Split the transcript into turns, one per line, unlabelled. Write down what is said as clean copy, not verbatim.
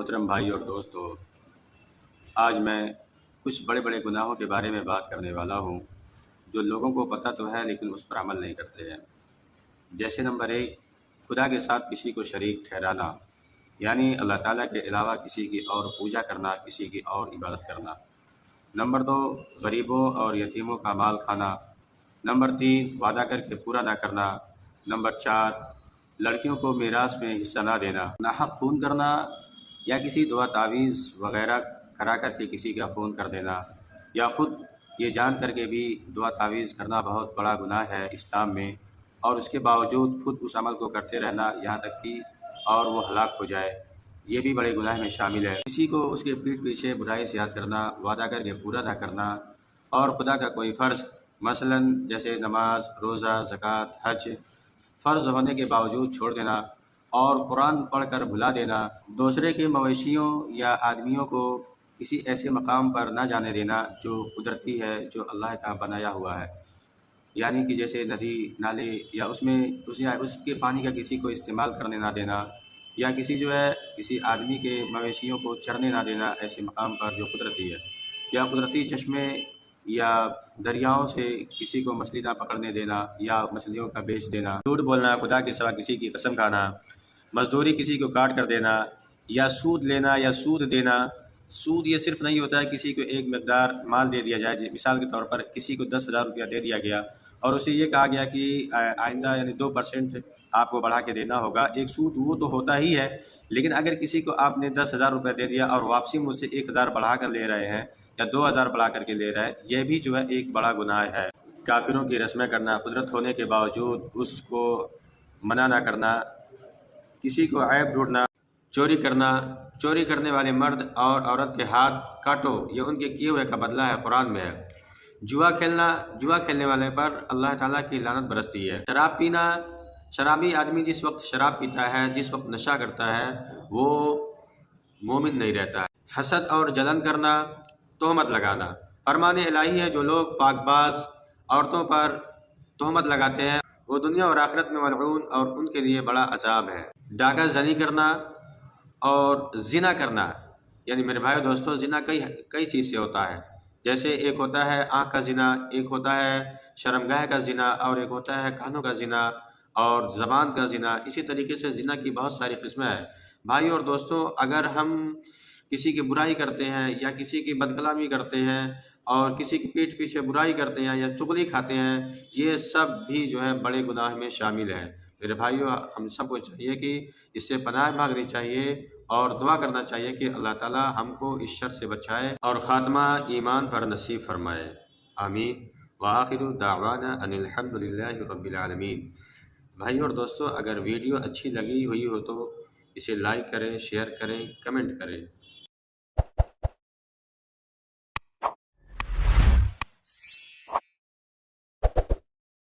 محترم بھائی اور دوستو، آج میں کچھ بڑے بڑے گناہوں کے بارے میں بات کرنے والا ہوں جو لوگوں کو پتہ تو ہے لیکن اس پر عمل نہیں کرتے ہیں۔ جیسے نمبر 1، خدا کے ساتھ کسی کو شریک ٹھہرانا، یعنی اللہ تعالیٰ کے علاوہ کسی کی اور پوجا کرنا، کسی کی اور عبادت کرنا۔ نمبر 2، غریبوں اور یتیموں کا مال کھانا۔ نمبر 3، وعدہ کر کے پورا نہ کرنا۔ نمبر 4، لڑکیوں کو میراث میں حصہ نہ دینا۔ ناحق خون کرنا یا کسی دعا تعویذ وغیرہ کرا کر کے کسی کا خون کر دینا، یا خود یہ جان کر کے بھی دعا تعویذ کرنا بہت بڑا گناہ ہے اسلام میں، اور اس کے باوجود خود اس عمل کو کرتے رہنا یہاں تک کہ اور وہ ہلاک ہو جائے، یہ بھی بڑے گناہ میں شامل ہے۔ کسی کو اس کے پیٹھ پیچھے برائی سے یاد کرنا، وعدہ کر کے پورا نہ کرنا، اور خدا کا کوئی فرض مثلاً جیسے نماز، روزہ، زکوٰۃ، حج فرض ہونے کے باوجود چھوڑ دینا، اور قرآن پڑھ کر بھلا دینا، دوسرے کے مویشیوں یا آدمیوں کو کسی ایسے مقام پر نہ جانے دینا جو قدرتی ہے، جو اللہ کا بنایا ہوا ہے، یعنی کہ جیسے ندی، نالے، یا اس کے پانی کا کسی کو استعمال کرنے نہ دینا، یا کسی آدمی کے مویشیوں کو چرنے نہ دینا ایسے مقام پر جو قدرتی ہے، یا قدرتی چشمے یا دریاؤں سے کسی کو مچھلی نہ پکڑنے دینا یا مچھلیوں کا بیچ دینا، جھوٹ بولنا، خدا کے سوا کسی کی قسم کھانا، مزدوری کسی کو کاٹ کر دینا، یا سود لینا یا سود دینا۔ سود یہ صرف نہیں ہوتا ہے کسی کو ایک مقدار مال دے دیا جائے، مثال کے طور پر کسی کو 10,000 روپیہ دے دیا گیا اور اسے یہ کہا گیا کہ آئندہ یعنی 2% آپ کو بڑھا کے دینا ہوگا۔ ایک سود وہ تو ہوتا ہی ہے، لیکن اگر کسی کو آپ نے 10,000 روپیہ دے دیا اور واپسی مجھ سے 1,000 بڑھا کر لے رہے ہیں یا 2,000 بڑھا کر کے لے رہے ہیں، یہ بھی ایک بڑا گناہ ہے۔ کافروں کی رسمیں کرنا، قدرت ہونے کے باوجود اس کو منع نہ کرنا، کسی کو عیب ڈھونڈنا، چوری کرنا، چوری کرنے والے مرد اور عورت کے ہاتھ کاٹو، یہ ان کے کیے ہوئے کا بدلہ ہے، قرآن میں ہے۔ جوا کھیلنا، جوا کھیلنے والے پر اللہ تعالیٰ کی لعنت برستی ہے۔ شراب پینا، شرابی آدمی جس وقت شراب پیتا ہے، جس وقت نشہ کرتا ہے، وہ مومن نہیں رہتا ہے۔ حسد اور جلن کرنا، تہمت لگانا، فرمان الہی ہے جو لوگ پاک باز عورتوں پر تہمت لگاتے ہیں وہ دنیا اور آخرت میں ملعون اور ان کے لیے بڑا عذاب ہے۔ ڈاکہ زنی کرنا اور زنا کرنا، یعنی میرے بھائی دوستو، زنا کئی چیز سے ہوتا ہے، جیسے ایک ہوتا ہے آنکھ کا زنا، ایک ہوتا ہے شرمگاہ کا زنا، اور ایک ہوتا ہے کانوں کا زنا اور زبان کا زنا۔ اسی طریقے سے زنا کی بہت ساری قسمیں ہیں۔ بھائی اور دوستو، اگر ہم کسی کی برائی کرتے ہیں یا کسی کی بدکلامی کرتے ہیں اور کسی کی پیٹھ پیچھے برائی کرتے ہیں یا چغلی کھاتے ہیں، یہ سب بھی بڑے گناہ میں شامل ہیں۔ میرے بھائیو، ہم سب کو چاہیے کہ اس سے پناہ مانگنی چاہیے اور دعا کرنا چاہیے کہ اللہ تعالی ہم کو اس شر سے بچائے اور خاتمہ ایمان پر نصیب فرمائے، آمین۔ وآخر دعوانا ان الحمدللہ رب العالمین۔ بھائیو اور دوستو، اگر ویڈیو اچھی لگی ہوئی ہو تو اسے لائک کریں، شیئر کریں، کمنٹ کریں۔